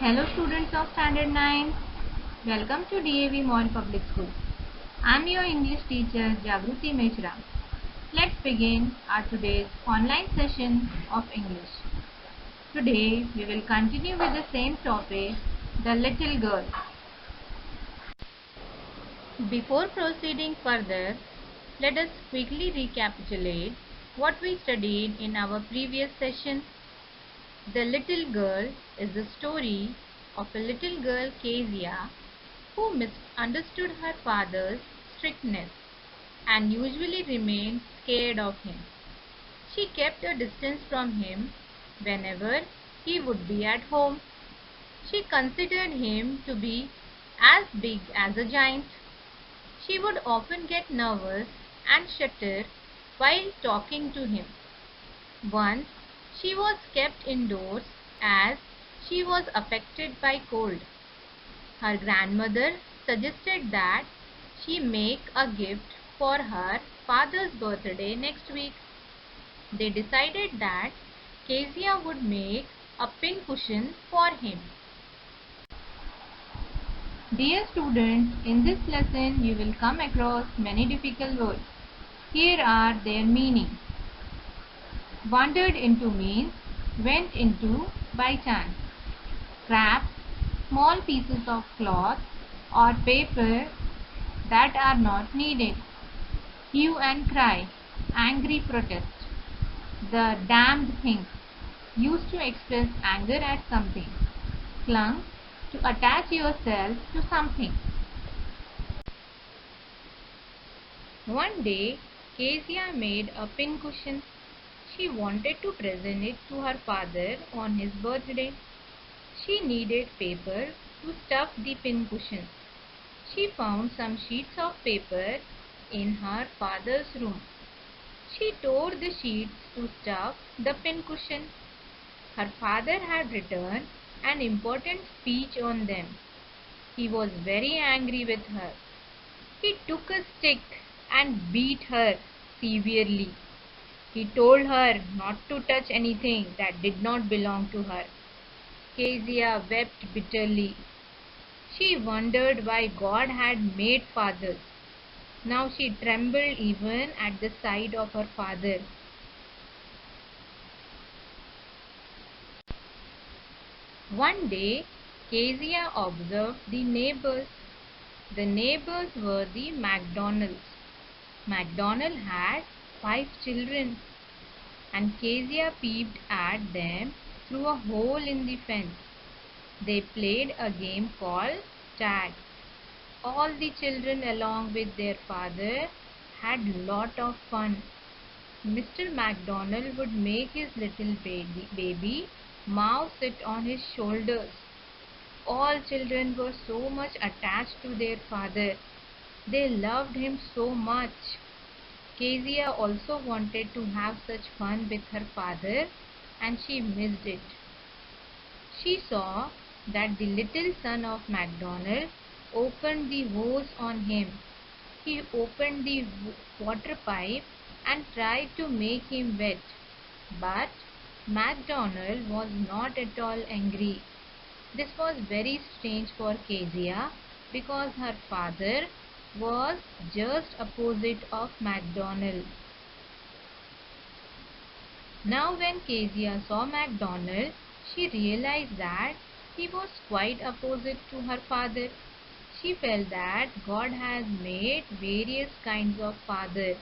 Hello students of Standard 9. Welcome to DAV Model Public School. I am your English teacher Jagruti Mishra. Let's begin our today's online session of English. Today we will continue with the same topic, the little girl. Before proceeding further, let us quickly recapitulate what we studied in our previous session. The Little Girl is the story of a little girl, Kezia, who misunderstood her father's strictness and usually remained scared of him. She kept a distance from him whenever he would be at home. She considered him to be as big as a giant. She would often get nervous and shudder while talking to him. Once she was kept indoors as she was affected by cold. Her grandmother suggested that she make a gift for her father's birthday next week. They decided that Kezia would make a pincushion for him. Dear students, in this lesson you will come across many difficult words. Here are their meanings. Wandered into means went into by chance. Scraps, small pieces of cloth or paper that are not needed. Hue and cry, angry protest. The damned thing, used to express anger at something. Clung, to attach yourself to something. One day, Kezia made a pincushion. She wanted to present it to her father on his birthday. She needed paper to stuff the pincushion. She found some sheets of paper in her father's room. She tore the sheets to stuff the pincushion. Her father had written an important speech on them. He was very angry with her. He took a stick and beat her severely. He told her not to touch anything that did not belong to her. Kezia wept bitterly. She wondered why God had made fathers. Now she trembled even at the sight of her father. One day, Kezia observed the neighbors. The neighbors were the MacDonalds. MacDonald had 5 children, and Kezia peeped at them through a hole in the fence. They played a game called tag. All the children along with their father had lot of fun. Mr. MacDonald would make his little baby Mao sit on his shoulders. All children were so much attached to their father. They loved him so much. Kezia also wanted to have such fun with her father, and she missed it. She saw that the little son of MacDonald opened the hose on him. He opened the water pipe and tried to make him wet. But MacDonald was not at all angry. This was very strange for Kezia because her father was just opposite of MacDonald. Now when Kezia saw MacDonald, she realized that he was quite opposite to her father. She felt that God has made various kinds of fathers.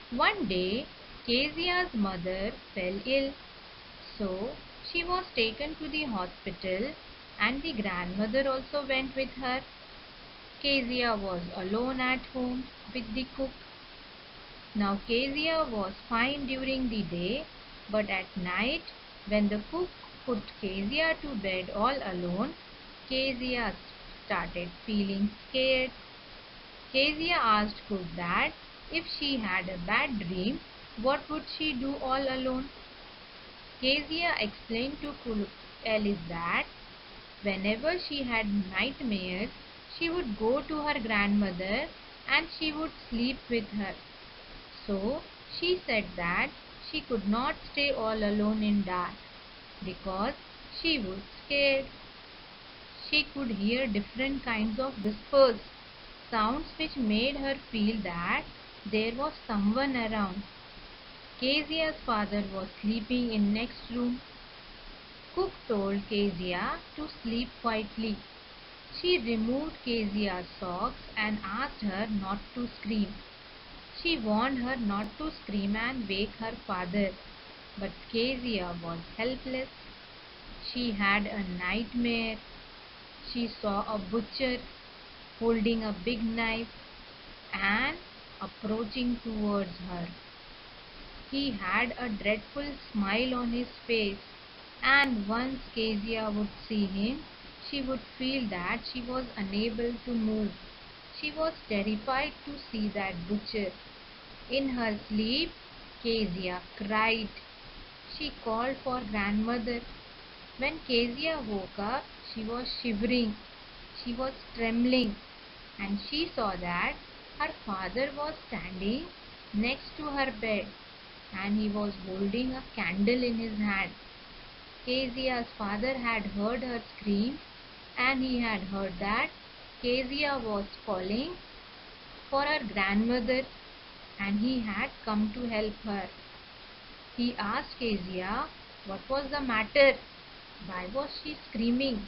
One day, Kezia's mother fell ill, so she was taken to the hospital and the grandmother also went with her. Kezia was alone at home with the cook. Now Kezia was fine during the day, but at night when the cook put Kezia to bed all alone, Kezia started feeling scared. Kezia asked cook that if she had a bad dream, what would she do all alone? Kezia explained to cook Alice that whenever she had nightmares, she would go to her grandmother and she would sleep with her. So she said that she could not stay all alone in dark because she was scared. She could hear different kinds of whispers, sounds which made her feel that there was someone around. Kezia's father was sleeping in next room. Cook told Kezia to sleep quietly. She removed Kezia's socks and asked her not to scream. She warned her not to scream and wake her father, but Kezia was helpless. She had a nightmare. She saw a butcher holding a big knife and approaching towards her. He had a dreadful smile on his face, and once Kezia would see him, she would feel that she was unable to move. She was terrified to see that butcher. In her sleep, Kezia cried. She called for grandmother. When Kezia woke up, she was shivering. She was trembling, and she saw that her father was standing next to her bed, and he was holding a candle in his hand. Kezia's father had heard her scream, and he had heard that Kezia was calling for her grandmother, and he had come to help her. He asked Kezia what was the matter. Why was she screaming?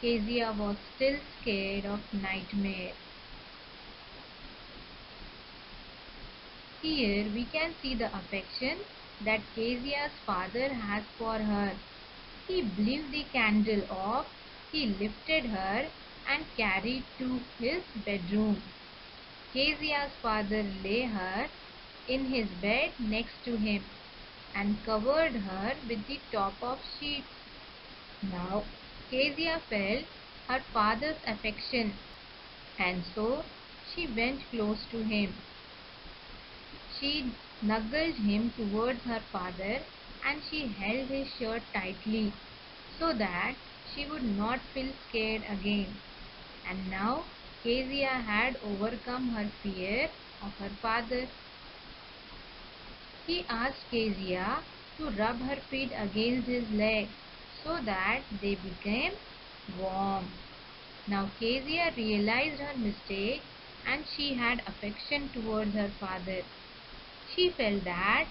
Kezia was still scared of nightmare. Here we can see the affection that Kezia's father has for her. He blew the candle off, he lifted her and carried to his bedroom. Kezia's father lay her in his bed next to him and covered her with the top of sheets. Now Kezia felt her father's affection, and so she went close to him. She snuggled him towards her father, and she held his shirt tightly so that she would not feel scared again. And now Kezia had overcome her fear of her father. He asked Kezia to rub her feet against his leg so that they became warm. Now Kezia realized her mistake, and she had affection towards her father. She felt that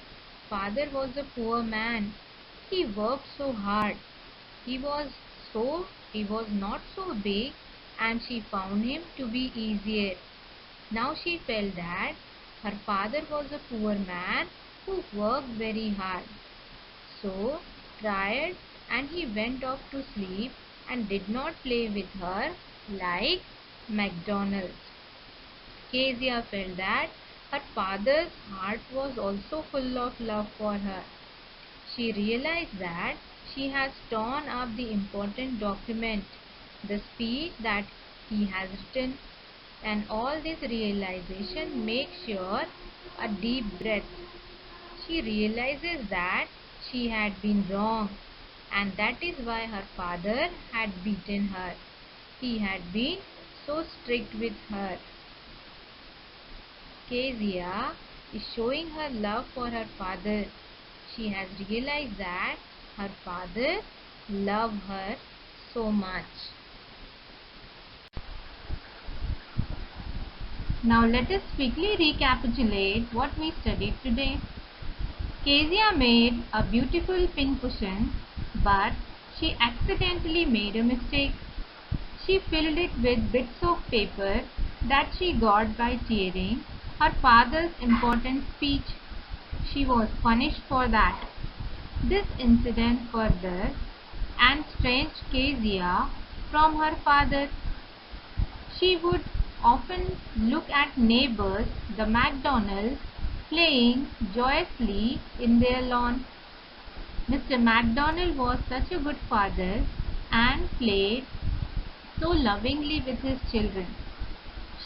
father was a poor man. He worked so hard. He was not so big, and she found him to be easier. Now she felt that her father was a poor man who worked very hard. So tired, and he went off to sleep and did not play with her like McDonald's. Kezia felt that her father's heart was also full of love for her. She realized that she has torn up the important document, the speech that he has written, and all this realization makes her a deep breath. She realizes that she had been wrong, and that is why her father had beaten her. He had been so strict with her. Kezia is showing her love for her father. She has realized that her father loved her so much. Now let us quickly recapitulate what we studied today. Kezia made a beautiful pincushion, but she accidentally made a mistake. She filled it with bits of paper that she got by tearing her father's important speech. She was punished for that. This incident further estranged Kezia from her father. She would often look at neighbors, the McDonalds, playing joyously in their lawn. Mr. McDonald was such a good father and played so lovingly with his children.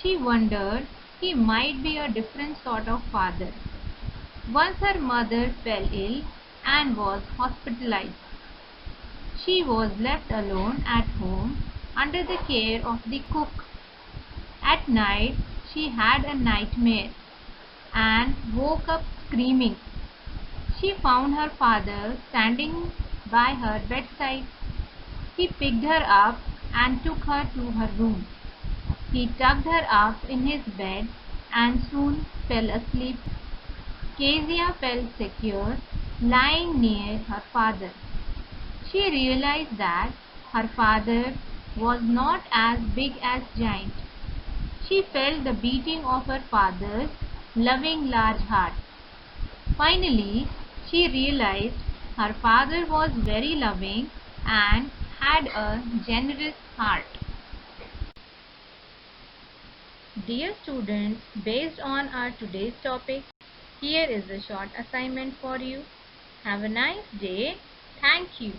She wondered he might be a different sort of father. Once her mother fell ill and was hospitalized. She was left alone at home under the care of the cook. At night she had a nightmare and woke up screaming. She found her father standing by her bedside. He picked her up and took her to her room. He tucked her up in his bed and soon fell asleep. Kezia felt secure, lying near her father. She realized that her father was not as big as Giant. She felt the beating of her father's loving large heart. Finally, she realized her father was very loving and had a generous heart. Dear students, based on our today's topic, here is a short assignment for you. Have a nice day. Thank you.